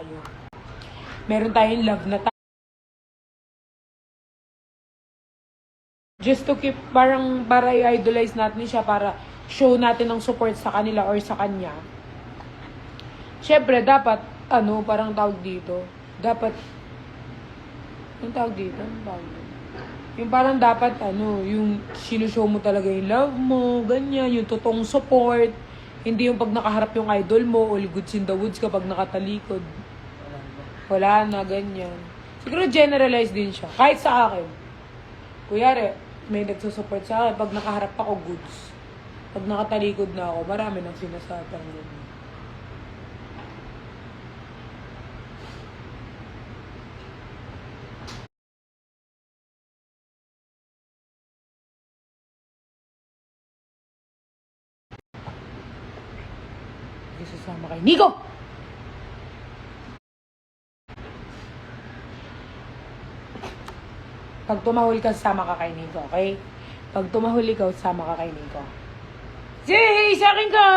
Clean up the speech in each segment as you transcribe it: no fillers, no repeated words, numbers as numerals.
tayo. Meron tayong love na tayo. Just to keep, parang para i-idolize natin siya, para show natin ang support sa kanila or sa kanya. Siyempre, dapat, parang tawag dito. Dapat, yung tawag dito, yung parang dapat, yung sinushow mo talaga yung love mo, ganyan, yung totoong support. Hindi yung pag nakaharap yung idol mo, all goods in the woods kapag nakatalikod. Wala na, ganyan. Siguro generalize din siya. Kahit sa akin. Kuyari, may nagsusupport sa akin. Pag nakaharap ako, goods. Pag nakatalikod na ako, marami nang sinasabang ganyan. Hindi sasama kay Nico! Pag tumahol ka, sama ka kay Nico, okay? Pag tumahol ikaw, sama ka kay Nico. Hey, sa akin ka!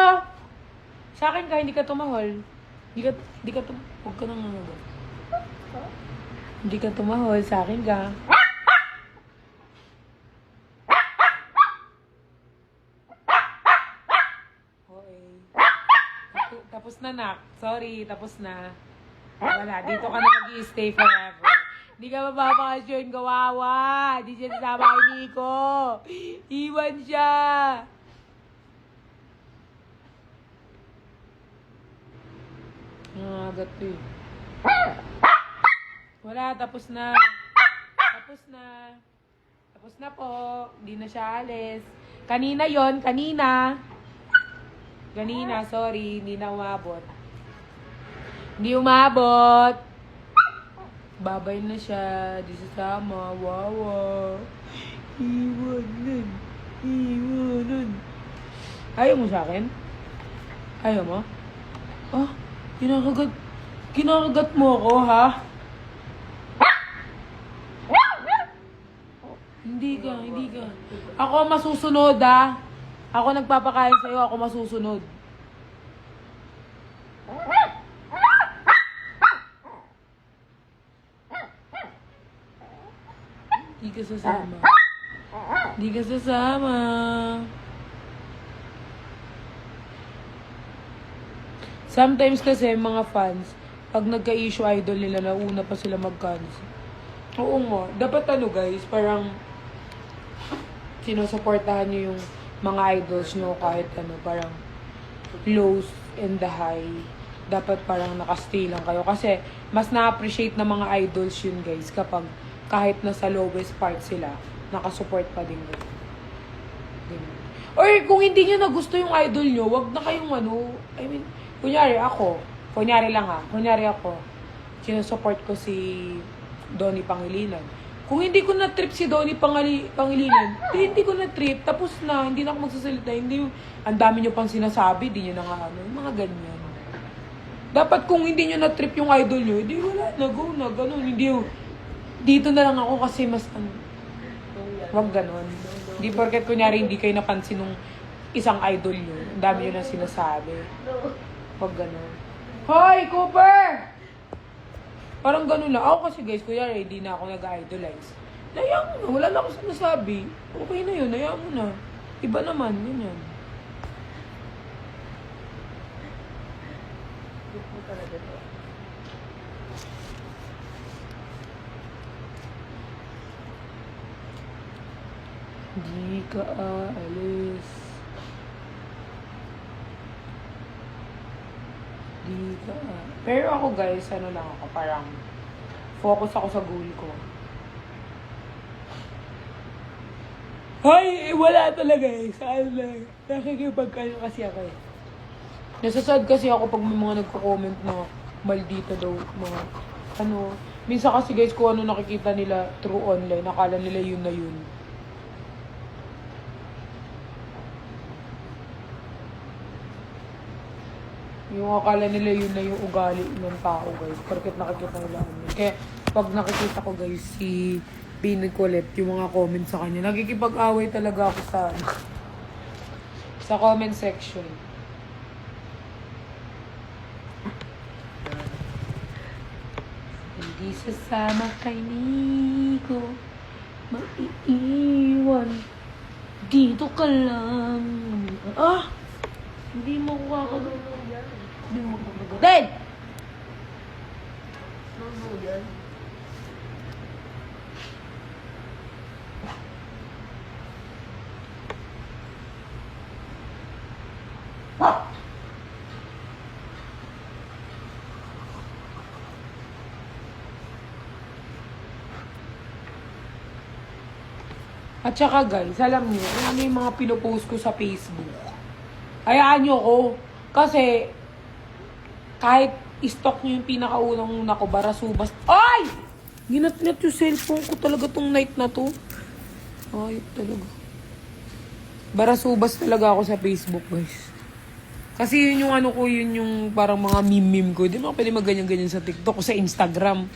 Sa akin ka, hindi ka tumahol. Hindi ka huwag ka nang nanagal. Hindi ka tumahol, sa akin ka. Okay. Tapos na, nak. Sorry, tapos na. Wala, dito ka na mag-i-stay forever. Hindi ka mapapakasyon, kawawa. Hindi siya nasama kay Nico. Iwan siya. Agat to eh. Wala, tapos na. Tapos na. Tapos na po. Hindi na siya alis. Kanina yon, kanina. Kanina, sorry. Hindi na umabot. Hindi umabot. Babay na siya. Di sasama. Wawa. Iwanan. Iwanan. Ayaw mo sa akin? Ayaw mo? Oh, kinakagat mo ako, ha? Hindi ka. Ako masusunod, ha? Ako nagpapakain sa'yo, ako masusunod. Hindi ka sasama. Hindi ka sasama. Sometimes kasi mga fans, pag nagka-issue idol nila, nauna pa sila mag-cancel. Oo nga. Dapat guys, parang sinusuportahan nyo yung mga idols nyo kahit parang lows and the high. Dapat parang nakastay lang kayo. Kasi mas na-appreciate ng mga idols yun guys kapag kahit nasa lowest part sila, nakasupport pa din yun. Or kung hindi nyo na gusto yung idol nyo, wag na kayong kunyari ako, kunyari ako, sinusupport ko si Donnie Pangilinan. Kung hindi ko na-trip si Donnie Pangilinan, hindi ko na-trip, tapos na, hindi na ako magsasalita, ang dami nyo pang sinasabi, di nyo na nga mga ganyan. Dapat kung hindi nyo na-trip yung idol nyo, hindi wala na, go na, ganun, dito na lang ako kasi mas, wag ganun. Hindi porket kunyari hindi kayo napansin nung isang idol nyo, ang dami nyo na sinasabi. Wag ganun. Hoy, Cooper! Parang ganun lang. Ako kasi guys, kuya, hindi na ako nag-idolize. Hayaan mo na. Wala lang ako sinasabi. Okay na yun. Hayaan mo na. Iba naman. Yun yan. Hindi ka aalis. Pero ako guys, lang ako, parang focus ako sa goal ko. Ay, wala talaga eh. Saan lang. Nakikipagkano kasi ako eh. Nasasad kasi ako pag may mga nagko-comment na maldita daw, mga minsan kasi guys, kung ano nakikita nila through online, nakala nila yun na yun. Yung akala nila yun na yung ugali ng tao guys. Porket nakikita nila online. Kaya pag nakikita ko guys si Binag Colette, yung mga comments sa kanya, nagkikipag-away talaga ako sa comment section. Hindi sasama kay Nico, maiiwan. Dito ka lang. Ah! Hindi mo ko kakagawa. Hindi mo ko kakagawa. Then! Yan. At saka guys, alam niyo, kung ano yung mga pinopost ko sa Facebook. Hayaan niyo ko. Kasi, kahit i-stock niyo yung pinakaunang-una ko, Barasubas. Ay! Ginatnat yung cellphone ko talaga tong night na to. Ay, talaga. Barasubas talaga ako sa Facebook, guys. Kasi yun yung ano ko, yun yung parang mga meme-meme ko. Di ba pwede mag-ganyan-ganyan sa TikTok o sa Instagram.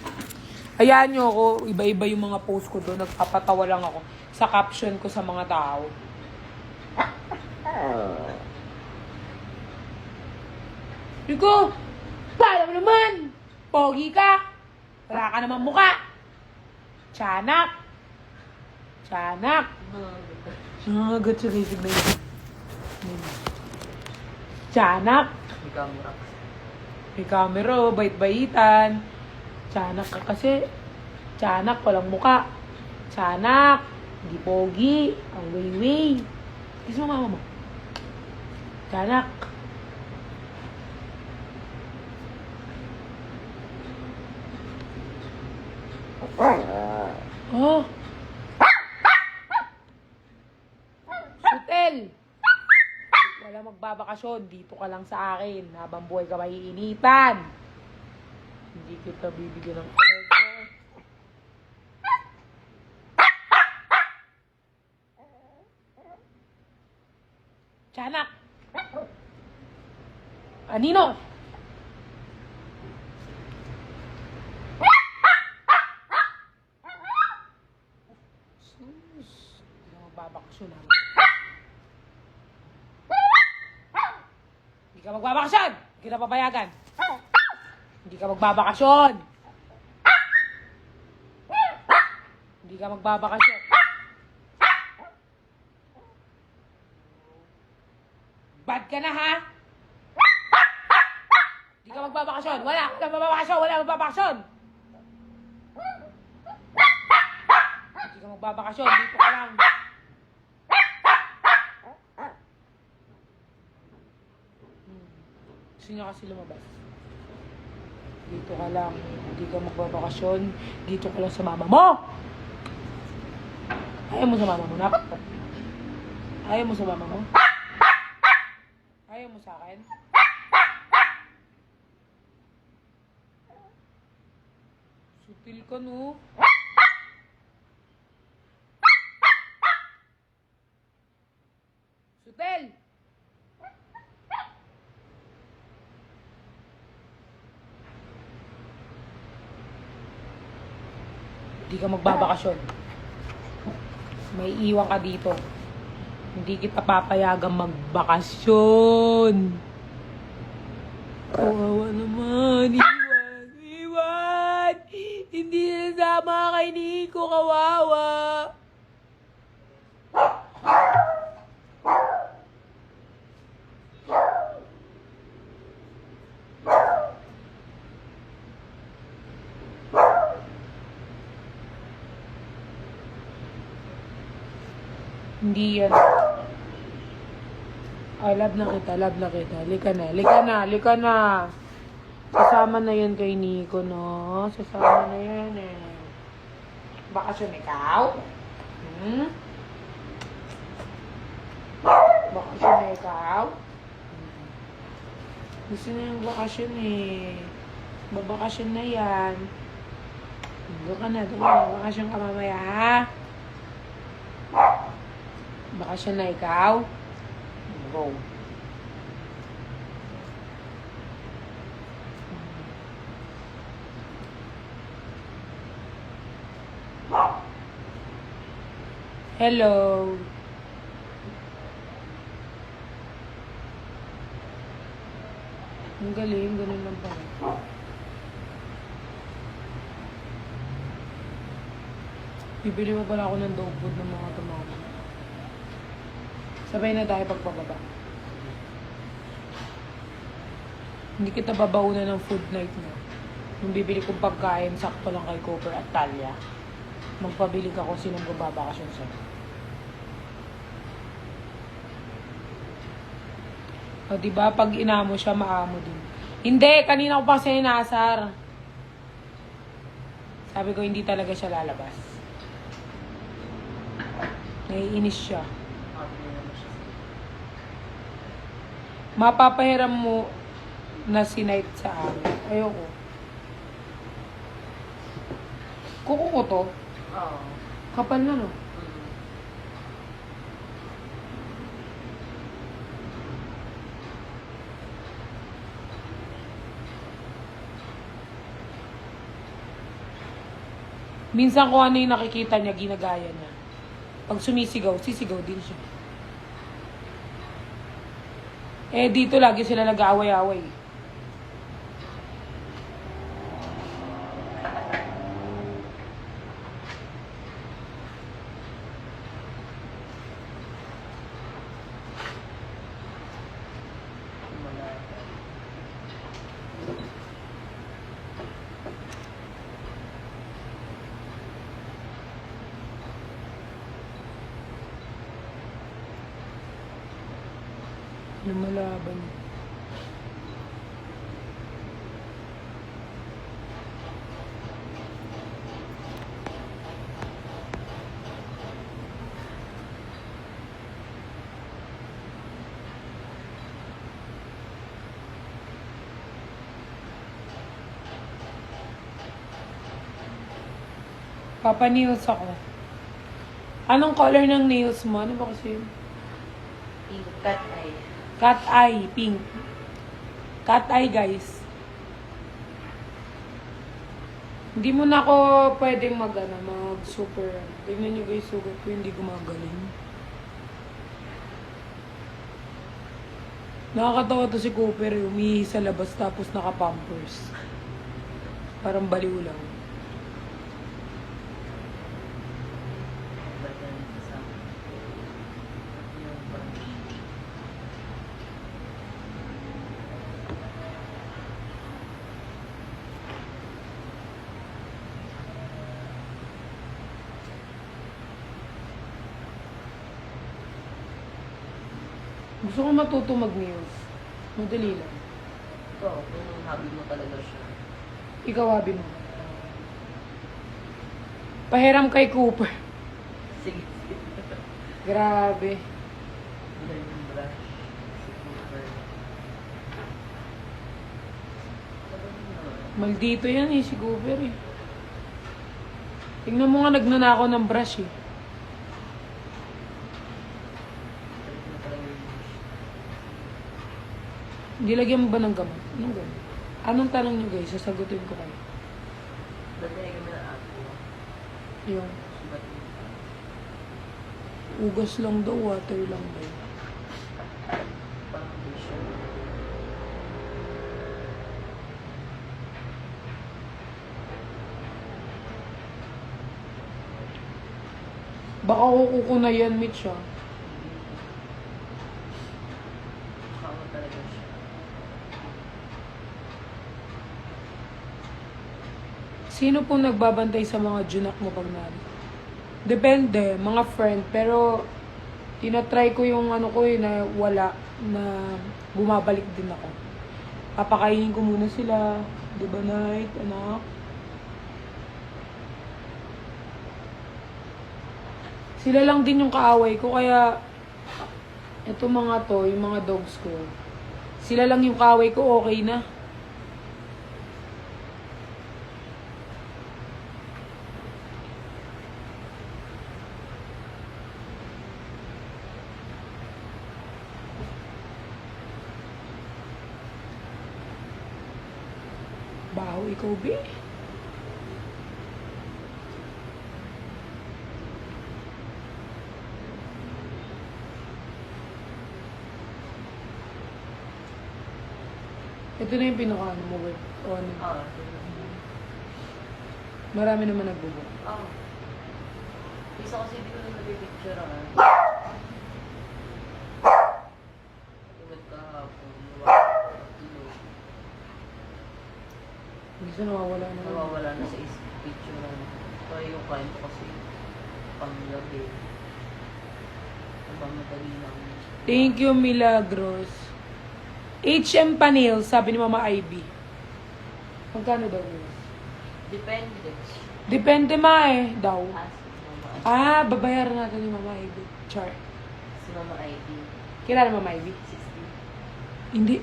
Hayaan nyo ako, iba-iba yung mga post ko doon. Nagpapatawa lang ako sa caption ko sa mga tao. Rico, paano mo naman? Pogi ka. Wala ka naman muka. Tiyanak. Tiyanak. Agad siya kisig na yun. Tiyanak. May camera. May camera, bait-baitan. Tiyanak ka kasi. Tiyanak, walang muka. Tiyanak, hindi pogi. Ang way-way. Kiss mo mama mo. Tiyanak. Oh. Sutel. Wala magbabakasyon. Dito ka lang sa akin. Habang buhay ka maiinitan. Hindi kita bibigyan ng aircon. Tiyanak! Anino? Sus. Hindi na magbabakasyon ha. Hindi ka magbabakasyon! Hindi kita papayagan. Hindi ka magbabakasyon. Hindi ka magbabakasyon. Bad ka na ha? Hindi ka magbabakasyon. Wala magbabakasyon. Wala magbabakasyon. Hindi ka magbabakasyon. Dito ka lang. Gusto niya kasi lumabas. Dito ka lang. Hindi ka magbabakasyon. Dito ka lang sa mama mo! Ayaw mo sa mama mo, nak? Ayaw mo sa mama mo? Ayaw mo sa akin? Sutil ka, no? Sutil! Hindi ka magbabakasyon. May iwan ka dito. Hindi kita papayagang magbakasyon. Kawawa naman. Iwan. Iwan! Hindi nasama kay Nico. Kawawa. Hindi yan. Ay, love na kita, love na kita. Lika na, lika na, lika na. Sasama na yan kay Nico, no? Sasama na yan, eh. Bakasyon ikaw? Hmm? Bakasyon ikaw? Gusto na yung bakasyon, eh. Babakasyon na yan. Doon ka na, doon ka na. Bakasyon ka mamaya, ha? Bakasyon na ikaw? Go. Hello. Ang galing, ganun lang pala. Bibili mo pala ako ng dog food ng mga tumama. Sabay na tayo pagpababa. Hindi kita babaunan ng food night mo. Yung bibili kong pagkain, sakto lang kay Cooper at Talia. Magpabili ka kung sinong babakasyon sa'yo. O, diba? Pag inamo siya, maamo din. Hindi! Kanina ko pa siya inasar. Sabi ko, hindi talaga siya lalabas. Naiinis siya. Mapapahiram mo na si Night sa amin. Ayoko. Kuko ko to. Oo. Kapal na, no? Minsan kung ano yung nakikita niya, ginagaya niya. Pag sumisigaw, sisigaw din siya. Eh, dito lagi sila nag-aaway-aaway. Lumalaban. Papa nails ako. Anong color ng nails mo? Ano ba kasi yun? Pink cat eye. Cat eye, pink. Cat eye, guys. Hindi mo na ako pwedeng mag-super. Tignan nyo guys, sugat ko hindi gumagaling. Nakakatawa to si Cooper, umihi sa labas tapos naka-pampers. Parang baliw lang. Gusto ko matuto mag-nails. Madali lang. Oo, kung hobby mo talaga siya. Ikaw, habi mo. Pahiram kay Cooper. Sige. Grabe. Diamond brush. Si Cooper. Maldito yan eh, si Cooper eh. Tingnan mo nga, nagnanakaw ng brush eh. Hindi lagyan mo ba ng gamot? Anong gamot? Anong tanong nyo guys? Sasagutin ko kayo. Dati kami na ako. Yung ugas lang daw, water lang daw. Foundation. Baka kuko na yan, Mitch ah. Kama talaga siya. Sino pong nagbabantay sa mga junak mo pag nari? Depende, mga friend. Pero, tinatry ko yung ano ko na wala, na bumabalik din ako. Papakainin ko muna sila. Diba, Night, anak? Sila lang din yung kaaway ko, kaya ito mga to, yung mga dogs ko, sila lang yung kaaway ko, okay na. Baho ikaw, be. Ito na yung pinaka-ano mo, work. O ano. Oo. Marami naman nagbubo. Oo. Minsan kasi hindi ko na napipicture ah. Tulad kahapon, tulog. Minsan nawawala na. Nawawala na sa isip picture na. Kaya yung kain ko kasi panglabi. Mamadali lang. Thank you, Milagros. HM Panel, sabi ni Mama Ivy. Magkano daw yun? Depende. Depende ma daw. Si Mama Ah, babayaran natin ni Mama Ivy. Char. Si Mama ID. Kilala Mama Ivy? 60. Hindi.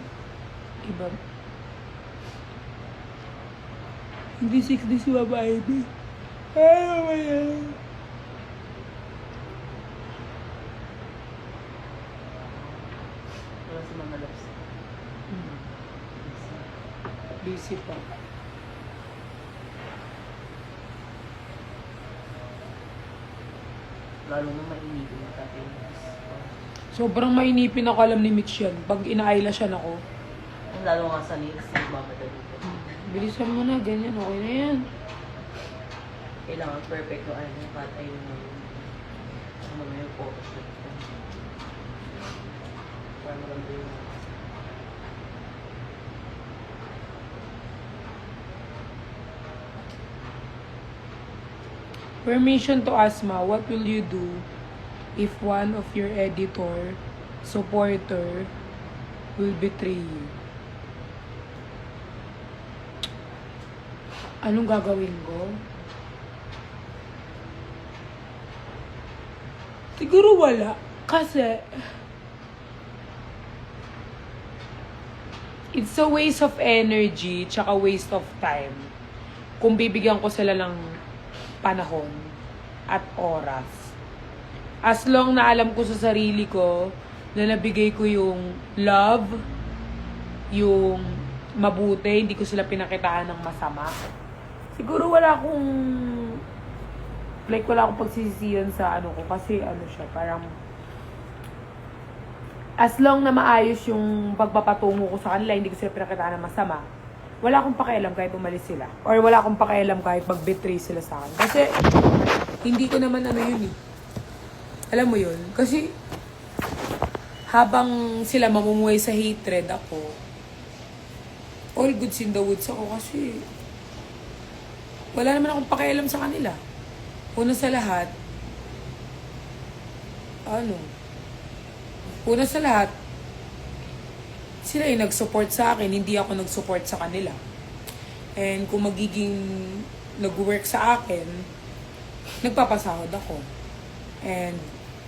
Iba. Hindi 60 si Mama Ivy. Ay, Mama yan. Wala si Mama Loves. Busy pa. Lalo nang mainipin yung tatay niya. Sobrang mainipin ako, alam ni Mitch yan. Pag ina-eyelashan ako, Lalo nga sa nails, nagmamadali ko. bilisan mo na, ganyan, okay na yan. Kailangan perfect yung ano yung katay mo. Ano mo yung focus na ito. Para maganda yung Permission to Asma, what will you do if one of your editor, supporter, will betray you? Anong gagawin ko? Siguro wala. Kasi, it's a waste of energy, tsaka waste of time. Kung bibigyan ko sila ng panahon at oras. As long na alam ko sa sarili ko na nabigay ko yung love, yung mabuti, hindi ko sila pinakitaan ng masama. Siguro wala akong wala akong pagsisisiyan sa ano ko kasi ano siya, parang as long na maayos yung pagpapatungo ko sa kanila, hindi ko sila pinakitaan ng masama. Wala akong pakialam kahit umalis sila. Or wala akong pakialam kahit mag-betray sila sa akin. Kasi, hindi ko naman ano yun eh. Alam mo yun? Kasi, habang sila mamumuhay sa hatred ako, all goods in the woods ako kasi, wala naman akong pakialam sa kanila. Una sa lahat, sila yung nag-support sa akin, hindi ako nag-support sa kanila. And kung magiging nag-work sa akin, nagpapasahod ako. And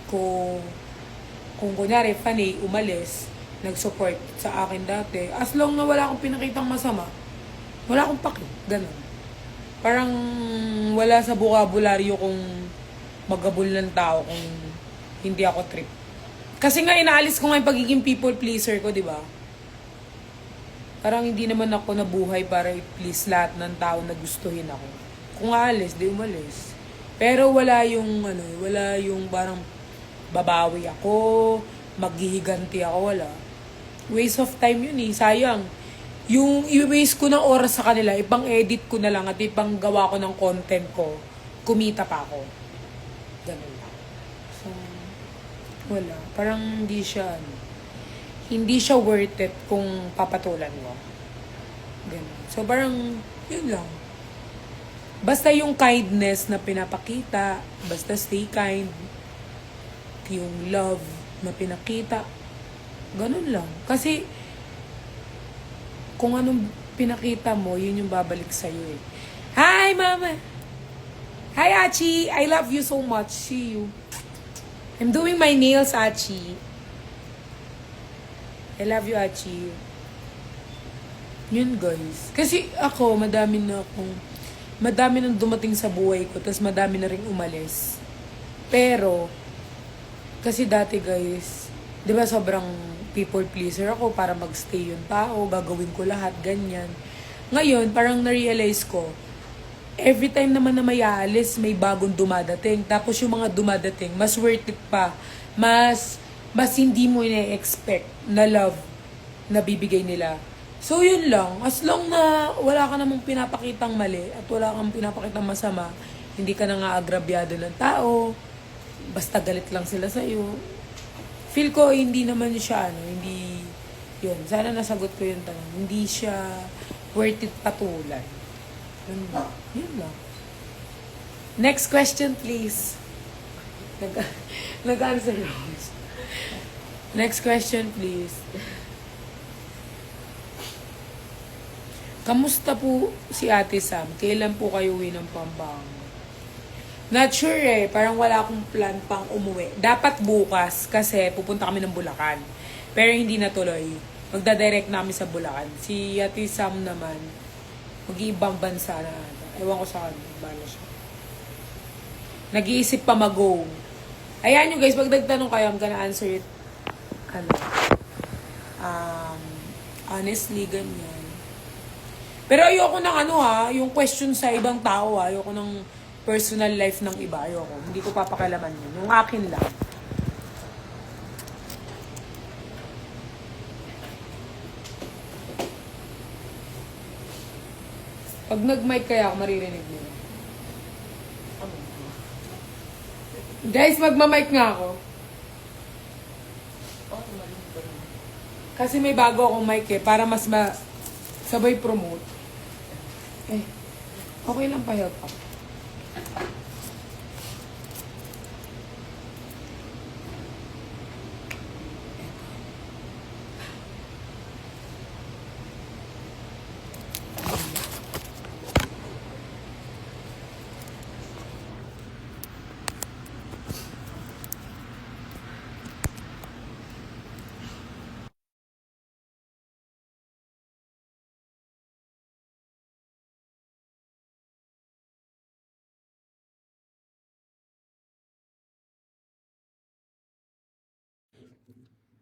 kung kunyari, Fanny, umalis, nag-support sa akin dati, as long na wala akong pinakitang masama, wala akong paki. Ganon. Parang wala sa bokabularyo kung magabol ng tao kung hindi ako trip. Kasi nga inaalis ko nga yung pagiging people pleaser ko, di ba? Parang hindi naman ako nabuhay para i-please lahat ng tao na gustuhin ako. Kung aalis, di umalis. Pero wala yung parang babawi ako, maghihiganti ako, wala. Waste of time yun eh, sayang. Yung i-waste ko ng oras sa kanila, ipang-edit ko na lang at ipang-gawa ko ng content ko, kumita pa ako. Ganun lang. So, wala. Parang hindi siya worth it kung papatulan mo. Ganun. So, parang, yun lang. Basta yung kindness na pinapakita, basta stay kind, yung love na pinakita, ganun lang. Kasi, kung anong pinakita mo, yun yung babalik sa'yo eh. Hi, Mama! Hi, Achi! I love you so much. See you. I'm doing my nails, Achi. I love you, Achi. Yun, guys. Kasi ako, madami nang dumating sa buhay ko, tapos madami na rin umalis. Pero, kasi dati, guys, di ba sobrang people pleaser ako para magstay yung tao, gagawin ko lahat, ganyan. Ngayon, parang na-realize ko, every time naman na may aalis, may bagong dumadating. Tapos yung mga dumadating, mas worth it pa. Mas hindi mo ina-expect na love na bibigay nila. So, yun lang. As long na wala ka namang pinapakitang mali at wala kang pinapakitang masama, hindi ka na nga agrabyado ng tao, basta galit lang sila sa'yo. Feel ko hindi naman siya, hindi, yun. Sana nasagot ko yung tanong. Hindi siya worth it patulan. Yun lang. Yun lang. Next question, please. Nag-answer Rose. Next question, please. Kamusta po si Ate Sam? Kailan po kayo uwi ng Pampanga? Not sure eh. Parang wala akong plan pang umuwi. Dapat bukas kasi pupunta kami ng Bulacan. Pero hindi natuloy. Magdadirect namin sa Bulacan. Si Ate Sam naman, mag-iibang bansa na ata. Ewan ko saan. Bala siya. Nag-iisip pa mag-go. Ayan yung guys, pag nagtanong kayo, I'm gonna answer it. Honestly, ganyan. Pero ayoko ng yung question sa ibang tao ayoko ng personal life ng iba, ayoko. Hindi ko papakialaman yun. Yung akin lang. Pag nag-mic kaya ako, maririnig nila. Guys, magma-mic nga ako. Kasi may bago akong mic para mas sabay promote. Okay lang pa help ako.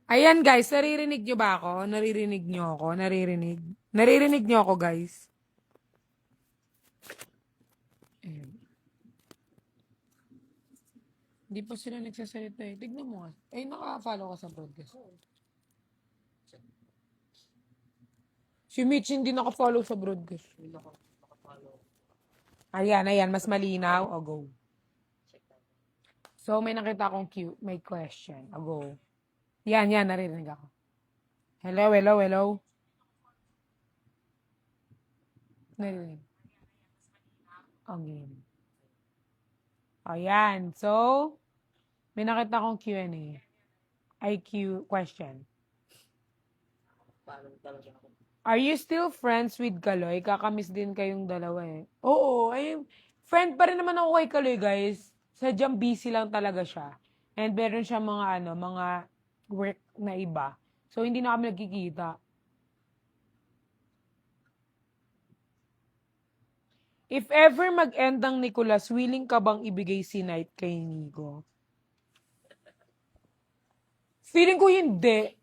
Ayan guys, naririnig nyo ba ako? Naririnig nyo ako? Naririnig? Naririnig nyo ako guys? Ayan. Hindi pa sila nagsasalita eh. Tignan mo nga. Naka-follow ka sa broadcast. Si Mitch hindi naka-follow sa broadcast. Ayan. Mas malinaw. O, go. So, may nakita akong cute. May question. O, go. Yan. Naririnig ako. Hello. Naririnig. Okay. Ayan. So, may nakita akong Q&A. IQ question. Paano talaga ako? Are you still friends with Kaloy? Kakamiss din kayong dalawa eh. Oo, friend pa rin naman ako kay Kaloy, guys. Sadyang busy lang talaga siya. And meron siya mga work na iba. So, hindi na kami nagkikita. If ever mag-end ang Nicolas, willing ka bang ibigay si Knight kay Nico? Feeling ko hindi.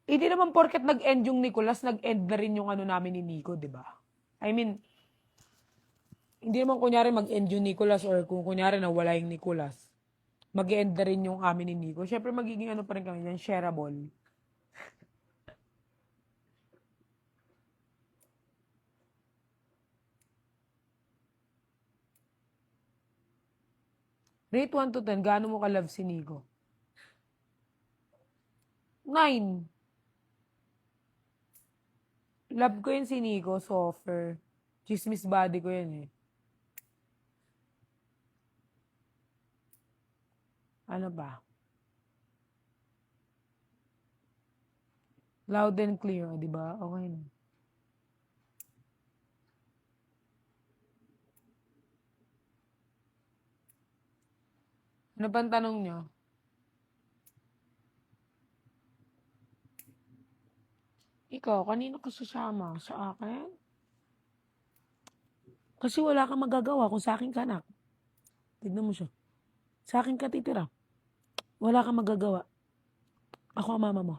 Hindi naman porket nag-end yung Nicolas, nag-end na rin yung namin ni Nico, di ba? I mean, hindi naman kunyari mag-end yung Nicolas or kung kunyari na wala yung Nicolas, mag-end na rin yung amin ni Nico. Siyempre, magiging pa rin kami yan, shareable. Rate 1 to 10, gaano mo ka-love si Nico? 9. Love ko yun si Nico, softer. Chismis body ko yun eh. Ano ba? Loud and clear, di ba? Okay na. Ano bang tanong nyo? Ikaw, kanino ka sasama? Sa akin? Kasi wala kang magagawa kung sa akin ka, anak. Tignan mo siya. Sa akin ka titira. Wala kang magagawa. Ako ang mama mo.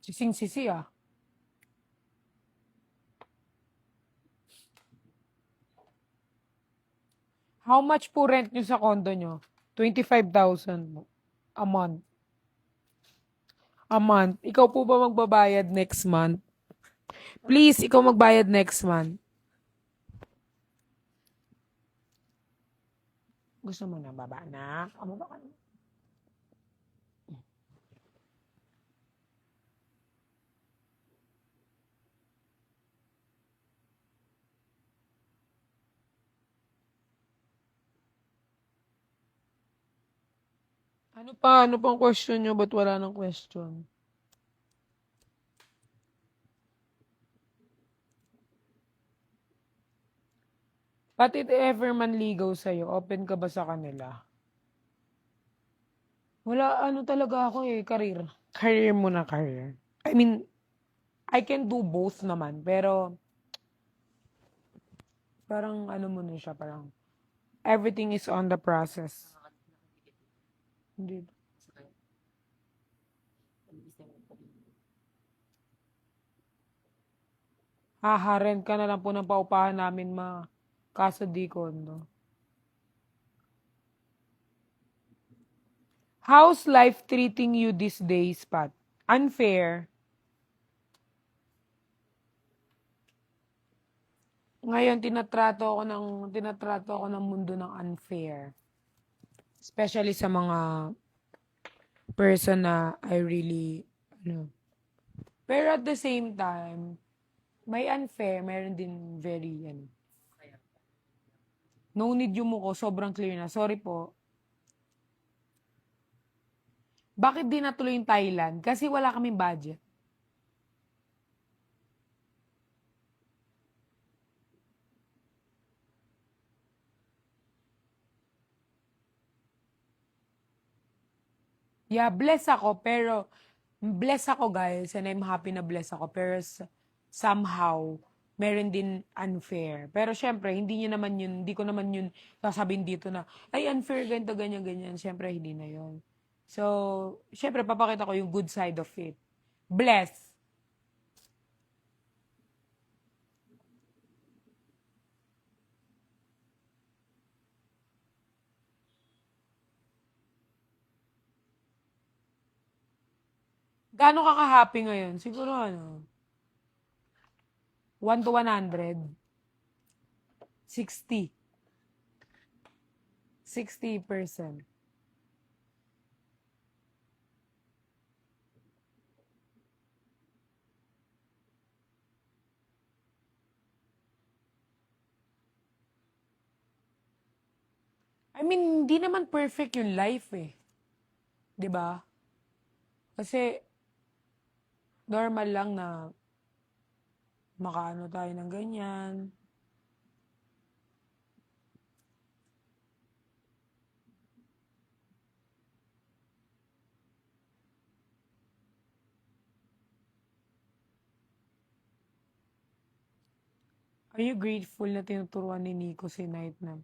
Sising-sisi ah. How much po rent nyo sa condo nyo? 25,000 a month. A month. Ikaw po ba magbabayad next month? Please, ikaw magbayad next month. Gusto mo na baba na? Amo ba ka na? Ano pa? Ano pang question nyo? Ba't wala ng question? Ba't it ever manligaw sa'yo? Open ka ba sa kanila? Wala, ano talaga ako eh, career. Career muna, career. I mean, I can do both naman, pero parang ano mo na siya, parang everything is on the process. Hindi. Haharen ka na lang po ng paupahan namin, ma. Kaso di kondo. How's life treating you these days, Pat? Unfair. Ngayon, tinatrato ako ng mundo ng unfair. Especially sa mga person na I really, ano. Pero at the same time, may unfair, meron din very, ano. No need yung mo ko, sobrang clear na. Sorry po. Bakit di natuloy yung Thailand? Kasi wala kaming budget. Yeah, bless ako, pero bless ako guys, and I'm happy na bless ako, pero somehow, meron din unfair. Pero syempre, hindi ko naman yun sasabihin dito na, ay unfair, ganito, ganyan, ganyan. Syempre, hindi na yun. So, syempre, papakita ko yung good side of it. Bless. Gaano ka ka-happy ngayon? Siguro ano, 1 to 100. 60. 60%. I mean, hindi naman perfect yung life eh. 'Di ba? Kasi normal lang na makaano tayo ng ganyan. Are you grateful na tinuturuan ni Nico si Night na?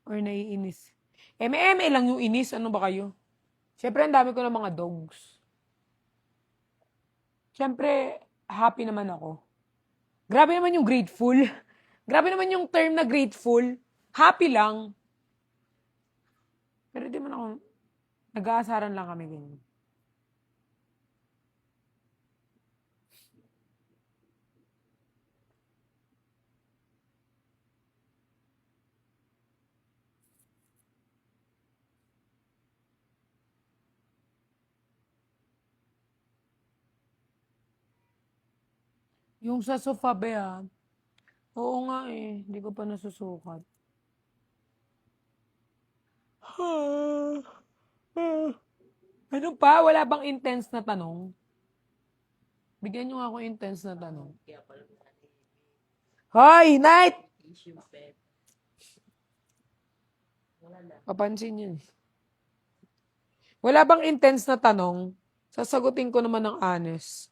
Or naiinis? Eme-eme lang yung inis. Ano ba kayo? Siyempre, ang dami ko ng mga dogs. Siyempre, happy naman ako. Grabe naman yung grateful. Grabe naman yung term na grateful. Happy lang. Pero di man ako, nag-aasaran lang kami ganyan. Yung sa sofa ba yan? Oo nga eh. Hindi ko pa nasusukat. Ano pa? Wala bang intense na tanong? Bigyan nyo nga ako intense na tanong. Kaya pala natin Hoy, Night! issue pet. Wala na. Papansin yun. Wala bang intense na tanong? Sasagutin ko naman ng honest.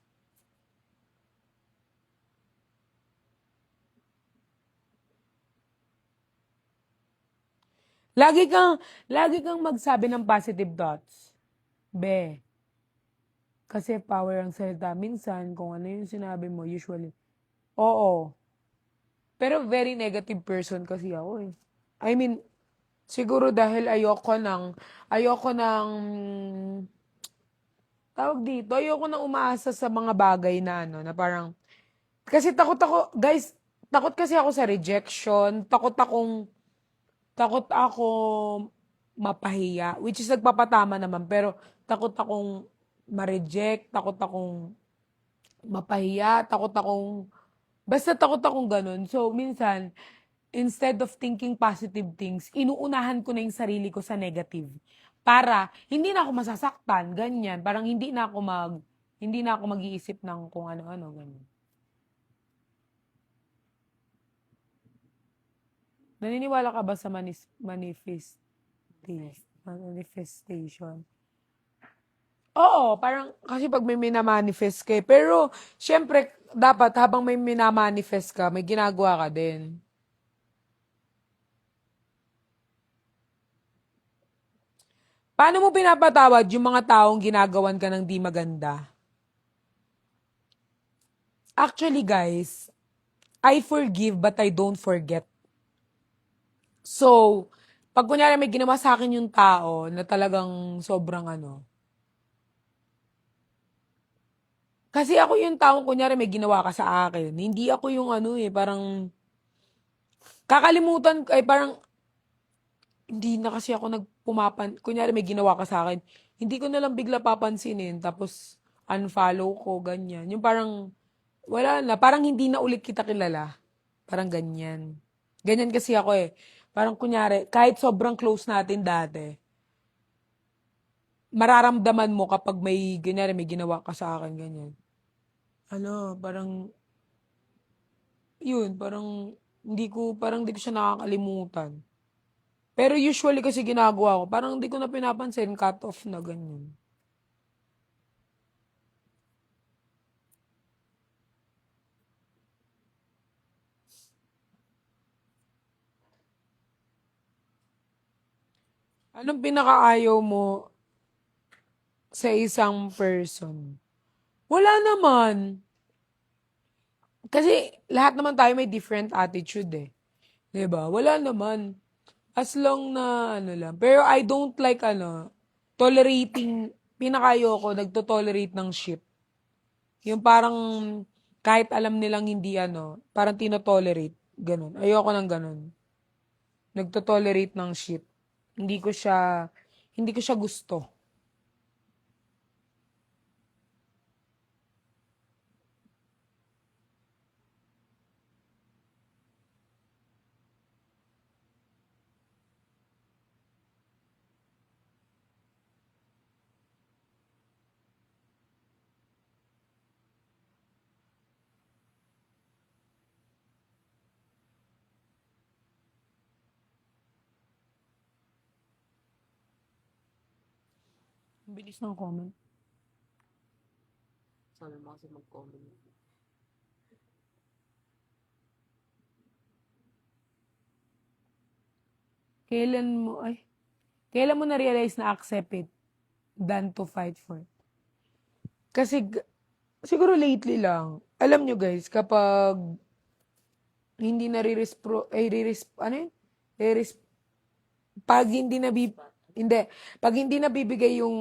Lagi kang magsabi ng positive thoughts. Be. Kasi power ang salita. Minsan, kung ano yung sinabi mo, usually. Oo. Pero very negative person kasi ako eh. I mean, siguro dahil ayoko ng, tawag dito, ayoko nang umaasa sa mga bagay na ano, na parang, Kasi takot ako, guys, takot kasi ako sa rejection, takot ako mapahiya, which is nagpapatama naman, pero takot akong ma-reject, takot akong mapahiya, basta takot akong ganun. So, minsan, instead of thinking positive things, inuunahan ko na yung sarili ko sa negative. Para, hindi na ako masasaktan, ganyan. Parang hindi na ako mag-iisip ng kung ano-ano, ganyan. Naniniwala ka ba sa manifestation? Oo, parang kasi pag may minamanifest ka eh. Pero, syempre, dapat habang may minamanifest ka, may ginagawa ka din. Paano mo pinapatawad yung mga taong ginagawan ka ng di maganda? Actually, guys, I forgive but I don't forget. So, pag kunyari may ginawa sa akin yung tao na talagang sobrang kasi ako yung taong kunyari may ginawa ka sa akin. Hindi ako yung parang kakalimutan, ay parang hindi na kasi ako kunyari may ginawa ka sa akin, hindi ko na lang bigla papansinin, tapos unfollow ko, ganyan. Yung parang, wala na, parang hindi na ulit kita kilala. Parang ganyan. Ganyan kasi ako eh. Parang kunyari, kahit sobrang close natin dati, mararamdaman mo kapag may ginawa ka sa akin, ganyan. Parang, yun, parang hindi ko siya nakakalimutan. Pero usually kasi ginagawa ko, parang hindi ko na pinapansin, cut off na ganyan. Anong pinakaayaw mo sa isang person? Wala naman. Kasi lahat naman tayo may different attitude eh. 'Di ba? Wala naman. As long na lang. Pero I don't like tolerating, pinakayo ko, nagto-tolerate ng shit. Yung parang kahit alam nilang hindi parang tino-tolerate. Ganun. Ayoko ng ganun. Nagto-tolerate ng shit. Hindi ko siya, hindi ko siya gusto. Ang bilis ng comment. Sana mo kasi mag-comment. Kailan mo na-realize na accept it than to fight for it? Kasi, siguro lately lang. Alam nyo guys, kapag hindi nare-respro, ay, ano yun? Re-res- pag hindi hindi, pag hindi nabibigay yung,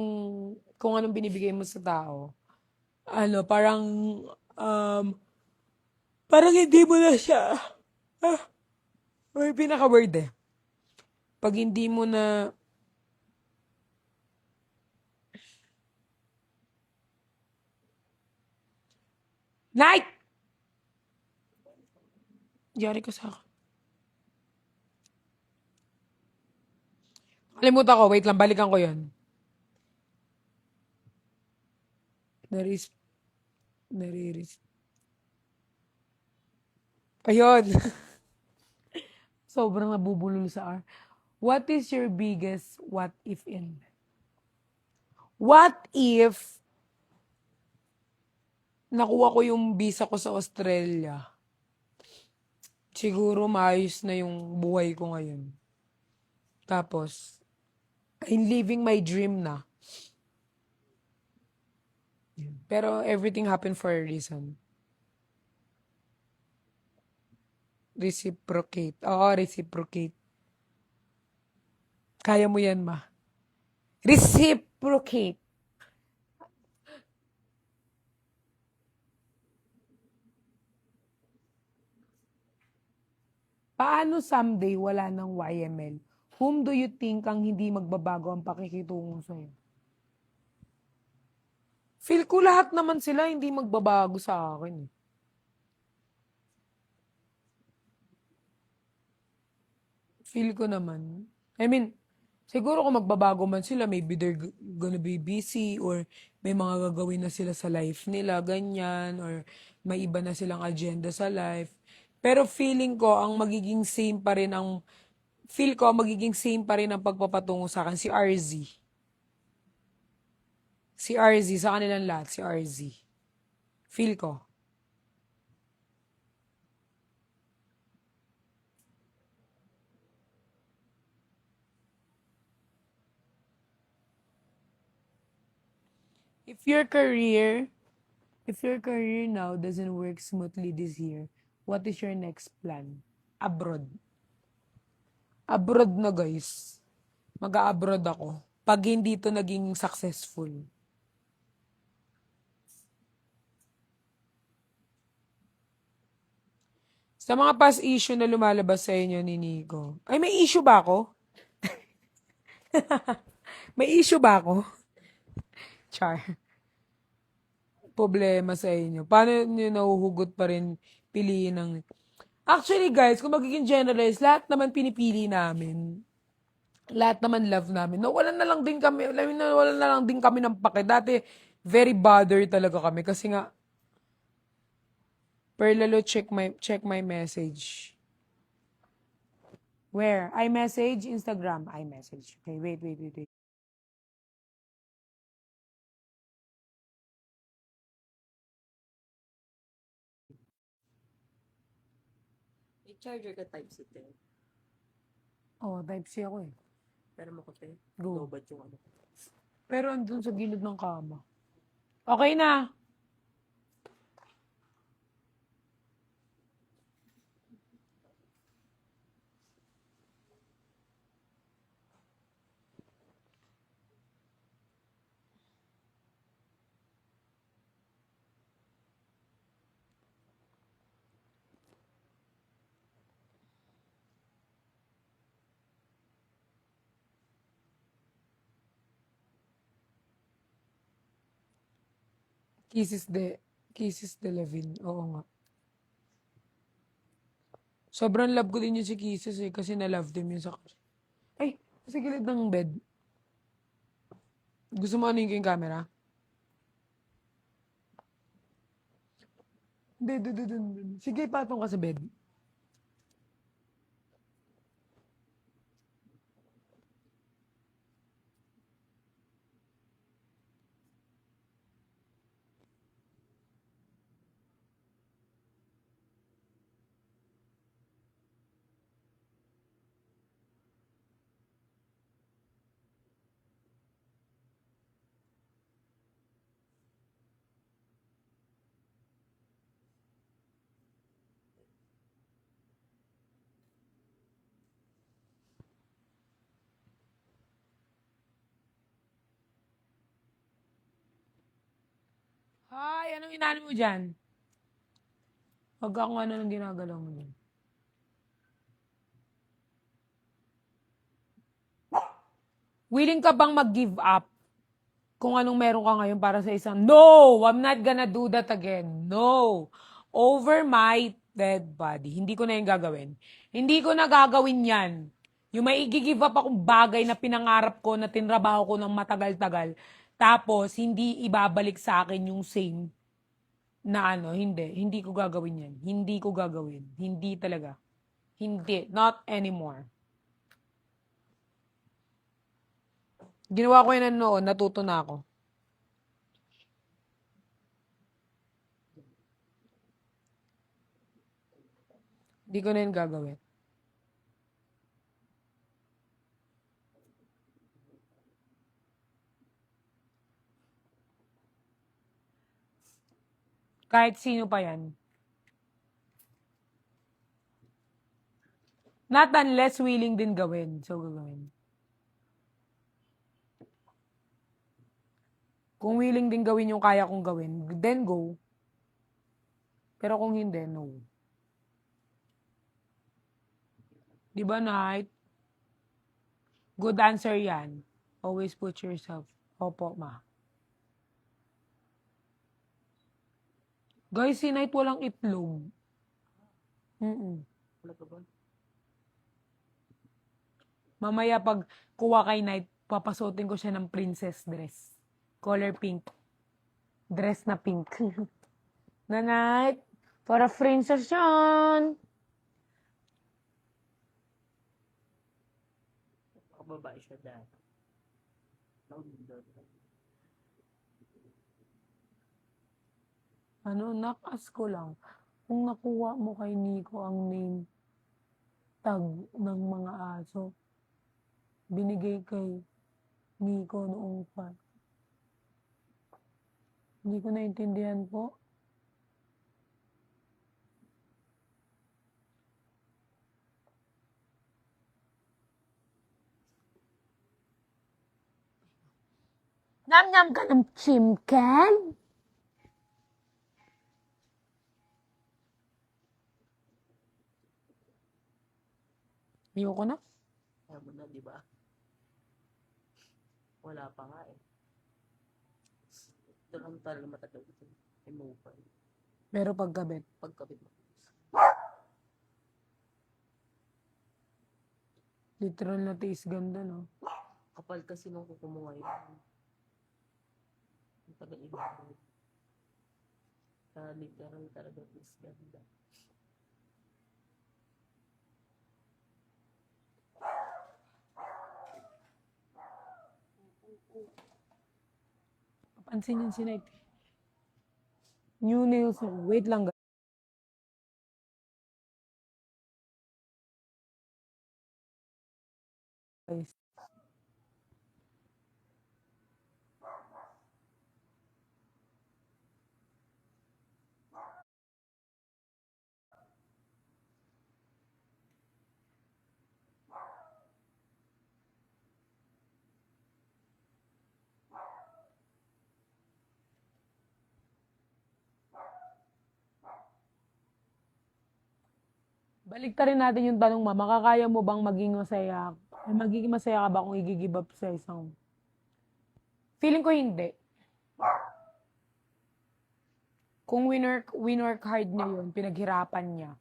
kung anong binibigay mo sa tao, parang, um, parang hindi mo na siya, may pinaka-word eh. Pag hindi mo na, Night! Yari ko sa akin. Kalimutan ko, wait lang, balikan ko yun. Naris, nariris. Ayun. Sobrang nabubulol sa R. What is your biggest what if in? What if nakuha ko yung visa ko sa Australia? Siguro maayos na yung buhay ko ngayon. Tapos, I'm living my dream na. Pero everything happened for a reason. Reciprocate. Oo, reciprocate. Kaya mo yan, ma. Reciprocate. Paano someday wala ng YML? Whom do you think ang hindi magbabago ang pakikitungo sa'yo? Feel ko lahat naman sila hindi magbabago sa akin. Feel ko naman. I mean, siguro kung magbabago man sila, maybe they're gonna be busy or may mga gagawin na sila sa life nila, ganyan, or may iba na silang agenda sa life. Pero feeling ko, ang magiging same pa rin ang, feel ko, ang magiging same pa rin ang pagpapatungo sa akin, si RZ. Si RZ, sa kanilang lahat, si RZ. Feel ko. If your career, if your career now doesn't work smoothly this year, what is your next plan? Abroad. Abroad na guys. Mag-a-abroad ako. Pag hindi to naging successful. Sa mga past issue na lumalabas sa inyo ni Nico. Ay, may issue ba ako? May issue ba ako? Char. Problema sa inyo. Paano nyo nahuhugot pa rin piliin ng... Actually guys, kung magiging generalist, lahat naman pinipili namin. Lahat naman love namin. Nawalan na lang din kami, nawalan na lang din kami ng pake. Dati, very bothered talaga kami kasi nga, Perlalo, check my message. Where? iMessage, Instagram, iMessage. Okay, wait. May charger ka Type-C, te. Oh, Type-C ako eh. Pero mo ko, te. Go. Lobat yung ano. Pero andun sa gilid ng kama. Okay na. Kisses de Levin. Oo nga. Sobrang love ko din yun si Kisses eh, kasi na-love din yun sa... Ay, sa gilid ng bed. Gusto mo ano yung camera? Hindi. Sige, patong ka sa bed. Hi, anong inano mo dyan? Huwag akong ano nang ginagalaw mo dyan. Willing ka bang mag-give up kung anong meron ka ngayon para sa isang, no, I'm not gonna do that again. No. Over my dead body. Hindi ko na yung gagawin. Hindi ko na gagawin yan. Yung may i-give up akong bagay na pinangarap ko, na tinrabaho ko ng matagal-tagal, tapos hindi ibabalik sa akin yung same na ano, hindi. Hindi ko gagawin yan. Hindi ko gagawin. Hindi talaga. Hindi. Not anymore. Ginawa ko yan noon, natuto na ako. Hindi ko na yun gagawin. Kahit sino pa yan. Not unless willing din gawin. So, gagawin. Kung willing din gawin yung kaya kong gawin, then go. Pero kung hindi, no. Di ba, Night? Good answer yan. Always put yourself. Opo, ma. Guys, si Night walang itlog. Mm-mm. Wala ka ba? Mamaya pag kuha kay Night, papasutin ko siya ng princess dress. Color pink. Dress na pink. Na Night, para princess yan. Nakababae siya dati. Naundod. Ano, nakas ko lang. Kung nakuha mo kay Nico ang name tag ng mga aso, binigay kay Nico noong pa. Hindi ko naintindihan po. Nam-nam ka ng chimken? Ayoko na. Kaya mo na, di ba? Wala pa nga eh. Ito lang talaga matagal ito. Immobile. Pero pagkabit. Pagkabit mo. Literal na taste ganda, no? Kapal kasi nung kuko mo ngayon. Ang tagal immobile. Kaya literal talaga is ganda. Papansin yun si Night. New nails. Wait lang, guys. Baliktarin natin yung tanong, ma. Makakaya mo bang maging masaya? Magiging masaya ka ba kung i-give up sa isang... Feeling ko hindi. Kung winwork hard niya yun, pinaghirapan niya.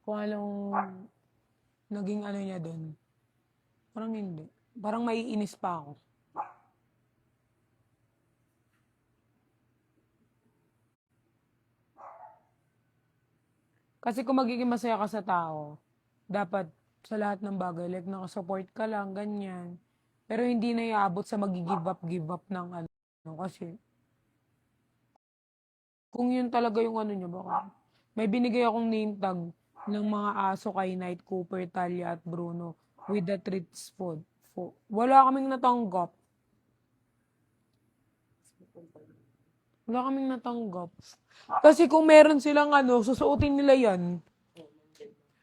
Kung anong naging ano niya dun. Parang hindi. Parang maiinis pa ako. Kasi kung magiging masaya ka sa tao, dapat sa lahat ng bagay, like nakasupport ka lang, ganyan. Pero hindi na iaabot sa give up ng ano. Kasi, kung yun talaga yung ano niya, baka may binigay akong name tag ng mga aso kay Night Cooper, Talia at Bruno with the treats food. Wala kaming natanggap. Wala kaming natanggap. Kasi kung meron silang ano, susuotin nila yan.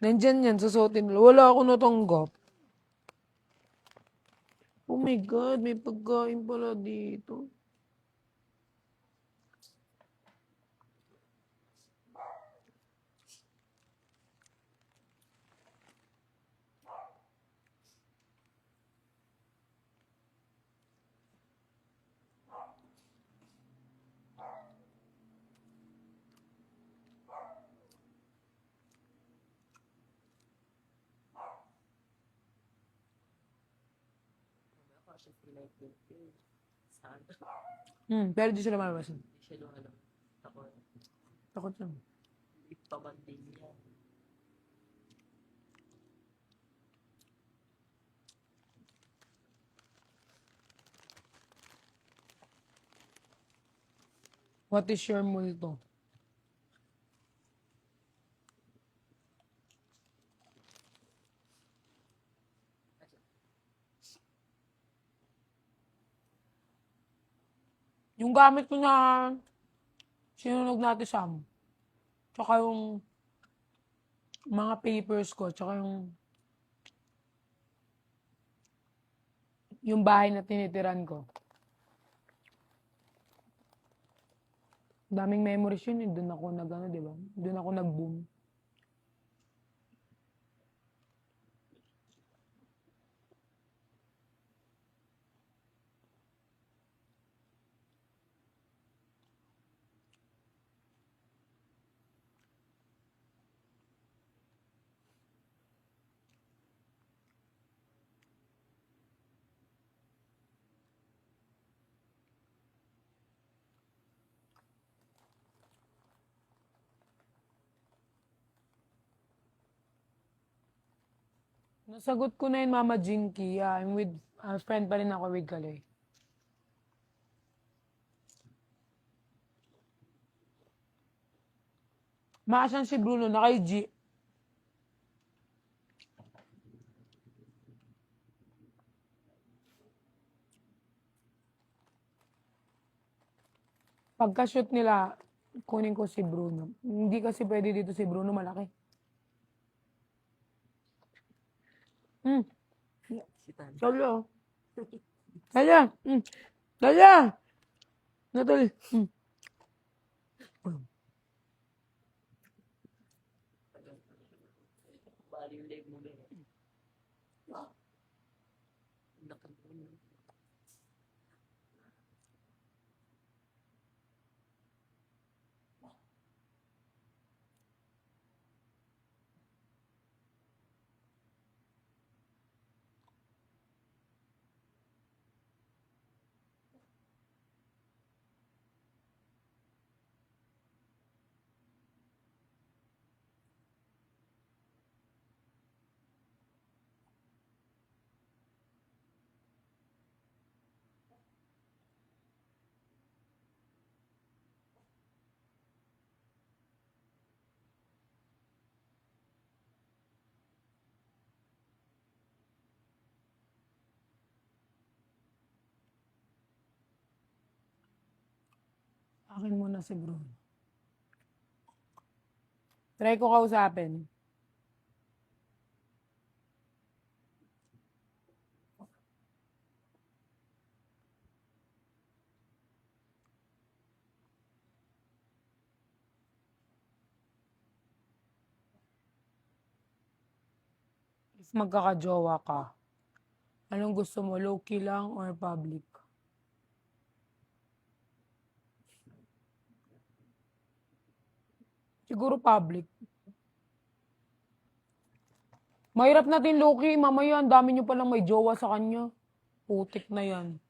Nandyan yan, susuotin nila. Wala ako natanggap. Oh my God, may pagkain pala dito. Kasi sila yung sana. Pero di sila malabas. Hindi siya doon alam. Ako, Takot lang. ipaman din niya. What is your multo? Yung gamit ko na sinunog natin Sam. Tsaka yung mga papers ko, tsaka yung bahay na tinitiran ko. Daming memories yun, eh. Doon ako nag-ano, di ba? Doon ako nag-boom. Nasagot ko na yun, Mama Jinky. I'm with, friend pa rin ako with Kaloy. Maasan si Bruno na kay G. Pagka-shoot nila, kunin ko si Bruno. Hindi kasi pwede dito si Bruno, malaki. Hmm, Si Tan. solo. Dala. Dala. Natul. Bali yung leg mo ba eh. Nakalimutan. Akin muna si Bruno. Try ko kausapin. If magkakajowa ka, anong gusto mo? Low-key lang or public? Siguro public. Mahirap natin low-key. Mamaya, ang dami nyo palang may jowa sa kanya. Putik na yan.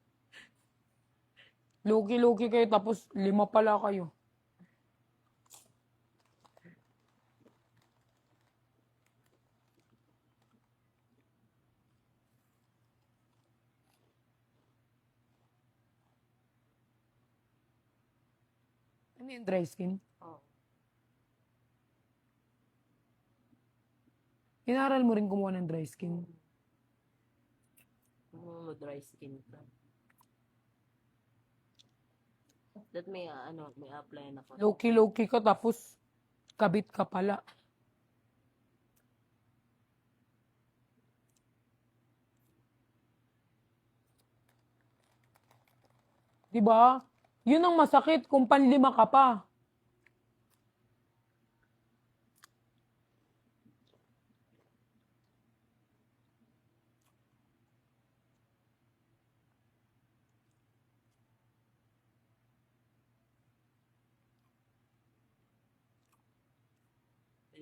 Low-key kayo, tapos 5 pala kayo. Ano yung dry skin? Oo. Inaral mo rin kumuha ng dry skin. Kung dry skin ka. That may, may apply na ko. Low-key ka, tapos kabit ka pala. Diba? Yun ang masakit kung panlima ka pa.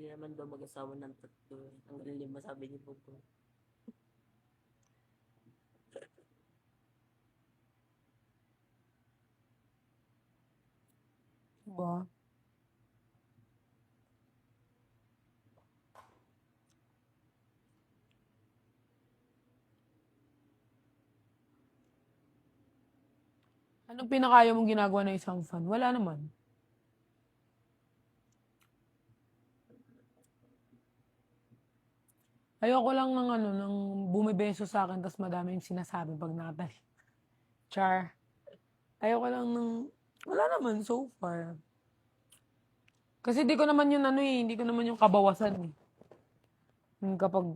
Hindi naman daw mag-asawa ng 3. Ang 5 sabi ni Bobo. Diba? Anong pinakaya mong ginagawa ng isang fan? Wala naman. Ayoko lang ng ng bumibeso sa akin tapos madami yung sinasabi pag nakatali. Char. Ayoko lang ng, wala naman so far. Kasi di ko naman yun hindi ko naman yung kabawasan eh. Yung kapag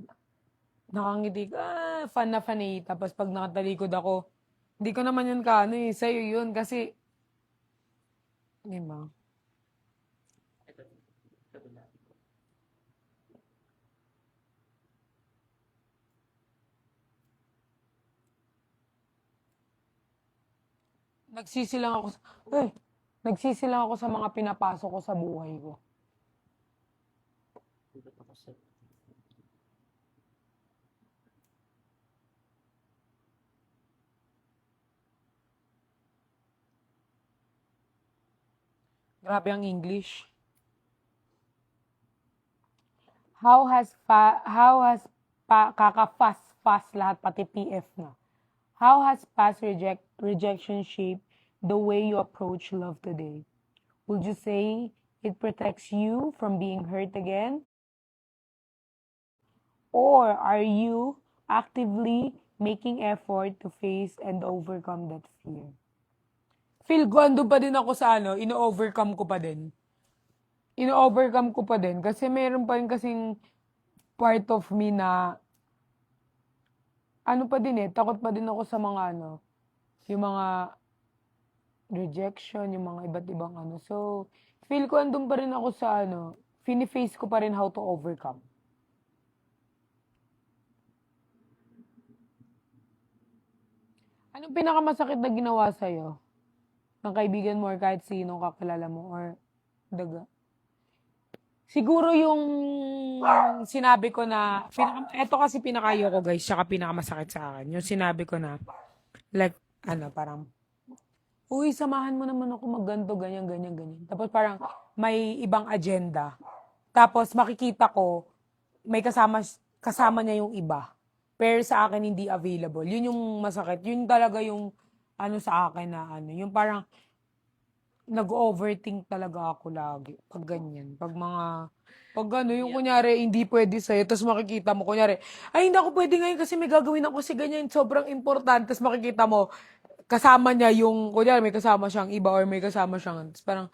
nakangiti ka, fan na fan eh. Tapos pag nakatalikod ako, hindi ko naman yun sa'yo yun kasi, di ba? Ito. Kabila. Nagsisi lang ako sa mga pinapasok ko sa buhay ko. Dito ako sa... Grabe ang English. How has kaka-fast lahat, pati PF na. How has past rejection shaped the way you approach love today? Would you say it protects you from being hurt again? Or are you actively making effort to face and overcome that fear? Feel ko, andun pa din ako sa ino-overcome ko pa din. Ino-overcome ko pa din kasi meron pa rin kasing part of me na ano pa din takot pa din ako sa mga yung mga rejection, yung mga iba't ibang So, feel ko andun pa rin ako sa fini-face ko pa rin how to overcome. Anong pinakamasakit na ginawa sa'yo? Ng kaibigan mo or kahit sinong kakilala mo or daga? Siguro yung sinabi ko na, eto kasi pinakayo ko guys, tsaka pinakamasakit sa akin. Yung sinabi ko na, like, parang, uy, samahan mo naman ako magganto, ganyan, ganyan, ganyan. Tapos parang may ibang agenda. Tapos makikita ko, may kasama niya yung iba. Pero sa akin hindi available. Yun yung masakit. Yun talaga yung sa akin na yung parang nag-overthink talaga ako lagi. Pag ganyan. Pag yung kunyari, hindi pwede sa'yo, tapos makikita mo, kunyari, ay, hindi ako pwede ngayon kasi may gagawin ako kasi ganyan, sobrang importante, tapos makikita mo, kasama niya yung, kunyari, may kasama siyang iba or may kasama siyang, tapos parang,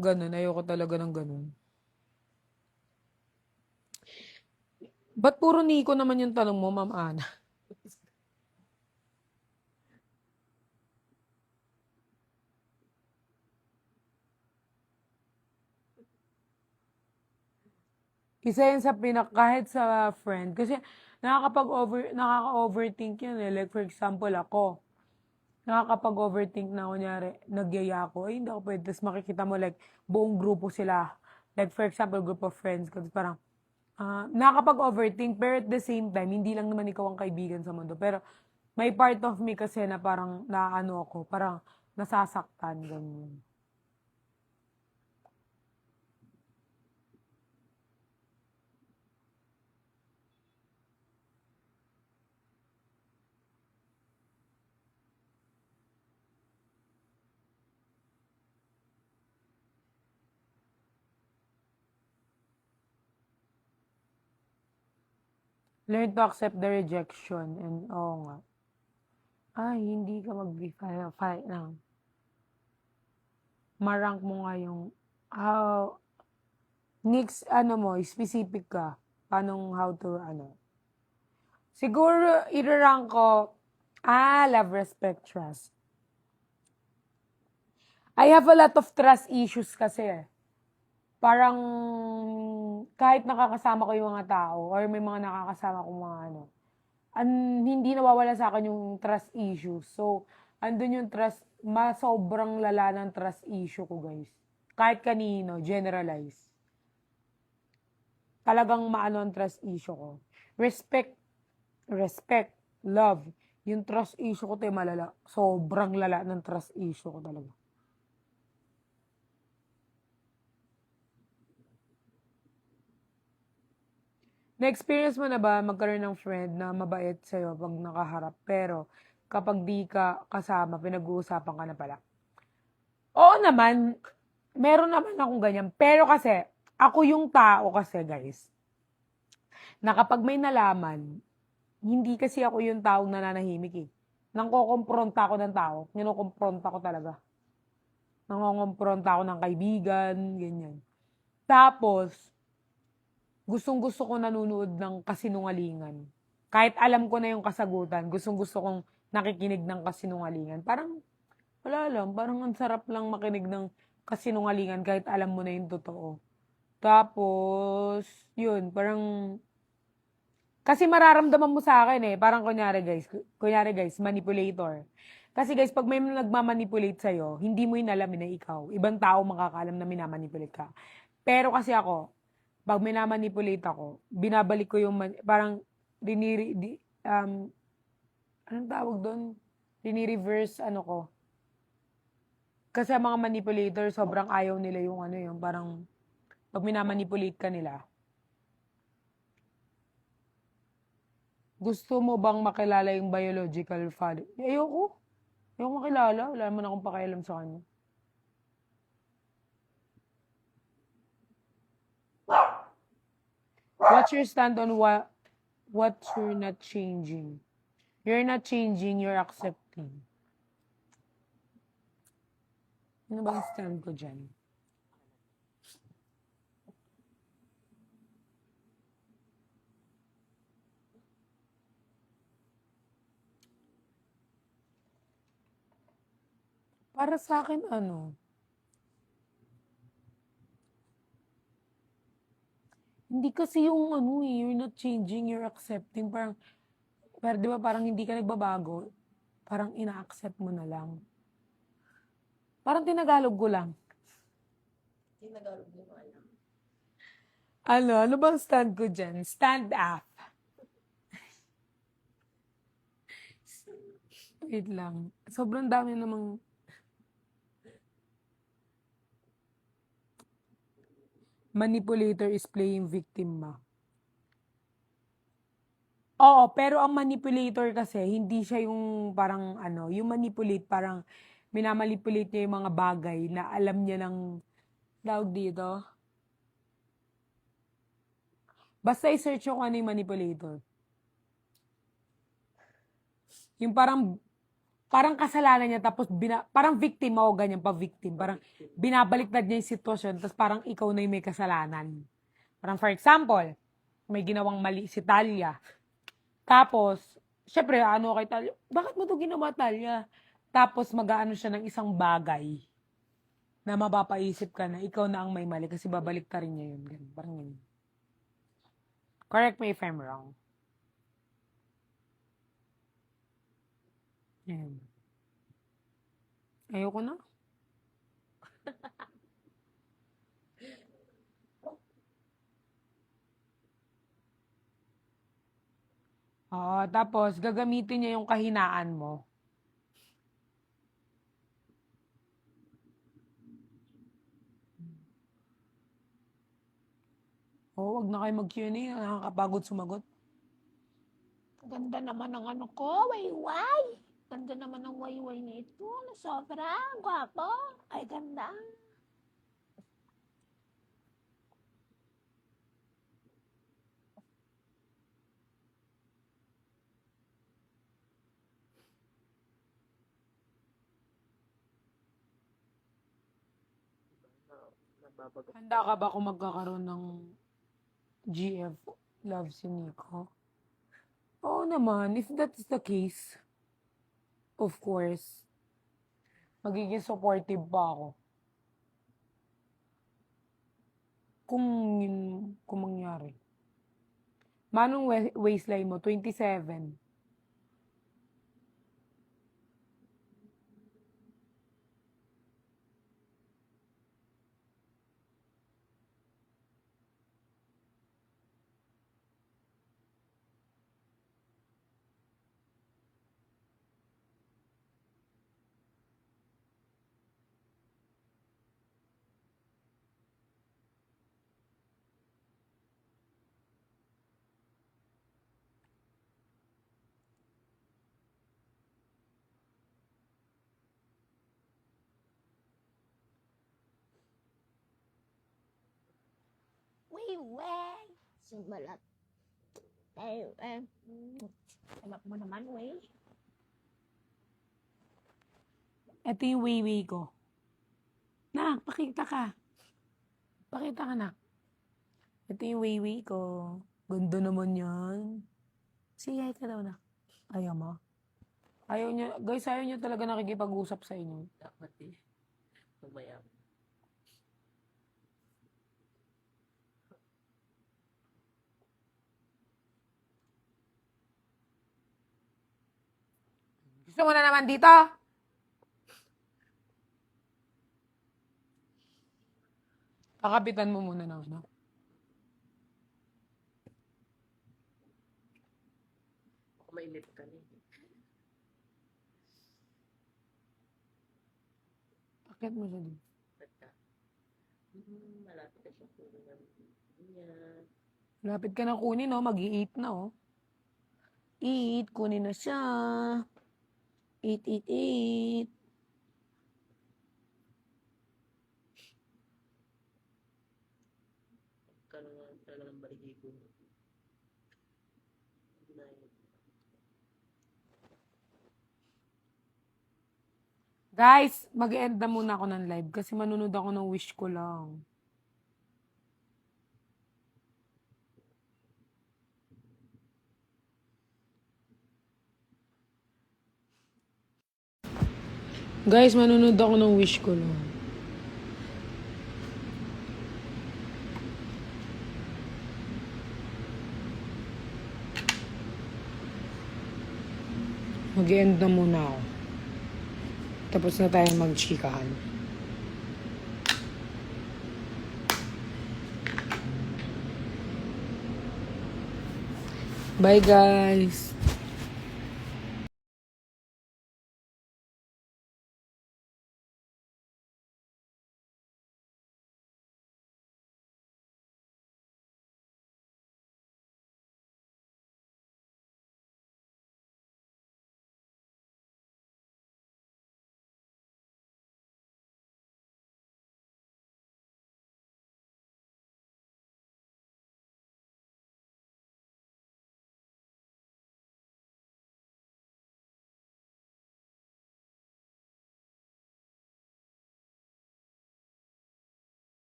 ganun, ayoko talaga ng ganun. Ba't puro Nico naman yung tanong mo, Ma'am Ana? Isa yan sa kahit sa friend. Kasi nakaka-overthink yun eh. Like for example, ako. Nakakapag-overthink na kunyari, nagyaya ako. Ay, hindi ako pwede. Tapos makikita mo like, buong grupo sila. Like for example, group of friends. Kasi parang, nakakapag-overthink. Pero at the same time, hindi lang naman ikaw ang kaibigan sa mundo. Pero may part of me kasi na parang naano ako. Parang nasasaktan. Ganyan. Learn to accept the rejection and nga. Ay, hindi ka mag-fight lang. Marank mo nga yung how next mo, specific ka. Paano how to Siguro i-rank ko love, respect, trust. I have a lot of trust issues kasi. Parang kahit nakakasama ko yung mga tao or may mga nakakasama ko mga hindi nawawala sa akin yung trust issue. So, andun yung trust, sobrang lala ng trust issue ko, guys. Kahit kanino, generalize. Talagang maano ang trust issue ko. Respect, love. Yung trust issue ko, malala. Sobrang lala ng trust issue ko talaga. Na-experience mo na ba magkaroon ng friend na mabait sa'yo pag nakaharap, pero kapag di ka kasama, pinag-uusapan ka na pala? Oo naman, meron naman akong ganyan. Pero kasi, ako yung tao kasi, guys, na kapag may nalaman, hindi kasi ako yung taong nananahimik eh. Nang kukompronta ako ng tao, kinukompronta ko talaga. Nangongompronta ako ng kaibigan, ganyan. Tapos, gustong-gusto ko nanonood ng kasinungalingan. Kahit alam ko na yung kasagutan, gustong-gusto kong nakikinig ng kasinungalingan. Parang, wala lang, parang ang sarap lang makinig ng kasinungalingan kahit alam mo na yung totoo. Tapos, yun, parang, kasi mararamdaman mo sa akin eh, parang kunyari guys, manipulator. Kasi guys, pag may nagmamanipulate sa'yo, hindi mo inalamin na ikaw. Ibang tao makakaalam na minamanipulate ka. Pero kasi ako, pag minamanipulate ako, binabalik ko yung, parang, anong tawag doon? Dini-reverse, ko. Kasi ang mga manipulator, sobrang ayaw nila yung yung parang, pag minamanipulate ka nila, Gusto mo bang makilala yung biological father? Ayoko. Ayoko makilala. Wala naman akong pakialam sa kanya. What's your stand on what you're not changing? You're not changing, you're accepting. Ano bang stand ko dyan? Para sa akin, hindi kasi yung you're not changing, you're accepting. Parang, pero di ba parang hindi ka nagbabago, parang ina-accept mo na lang. Parang tinagalog ko lang. Tinagalog mo nga lang. Ano bang stand ko dyan? Stand up. Wait lang. Sobrang dami namang... Manipulator is playing victim ba? Oo, pero ang manipulator kasi, hindi siya yung parang yung manipulate, parang minamanipulate niya yung mga bagay na alam niya ng tawag dito. Basta i-search yung ano yung manipulator. Yung parang kasalanan niya tapos parang victim o ganyan pa victim. Parang binabaliktad niya yung sitwasyon tapos parang ikaw na yung may kasalanan. Parang for example, may ginawang mali si Talia. Tapos, syempre, kay Talia, bakit mo to ginawa, Talia? Tapos, mag-aano siya ng isang bagay na mapapaisip ka na ikaw na ang may mali kasi babalik ta rin niya yun. Ganun, parang yun. Correct me if I'm wrong. Yan. Ayoko na. Oo, tapos gagamitin niya yung kahinaan mo. Oo, wag na kayo mag-Q&A. Nakakapagod sumagot. Ganda naman ng ano ko, wayway. Ganda naman ng wayway nito. Sobra, gwapo. Ay, ganda. Nababagot. Handa ka ba kung magkakaroon ng GF love si Nico? Oo naman, if that's the case, of course, magiging supportive pa ako. Kung mangyari. Manong waistline mo, 27. Wayway. Sumalat. Alam mo naman, way. Ito yung way ko. Nak, pakita ka. Pakita ka, nak. Ito yung way ko. Ganda naman yan. Sige, hi ka daw, nak. Ayaw mo? Ayaw niya. Guys, ayaw niya talaga nakikipag-usap sa inyo. Dapat eh. Mamaya. Gusto mo na naman dito? Kakapitan mo muna na, no? Baka mainip ka na eh. Pakit mo siya dito. Ba't ka? Malapit na siya kunin ng niya. Lapit ka na kunin, no? Mag-i-8 na, oh. Eat. Kunin na siya. Eat, eat, eat. Karoon talaga ng baligigo. Guys, mag-end na muna ako ng live kasi manunod ako ng wish ko lang. Guys, manunod ako ng wish ko lang. Mag-end na muna ako. Tapos na tayo magchikahan. Bye guys!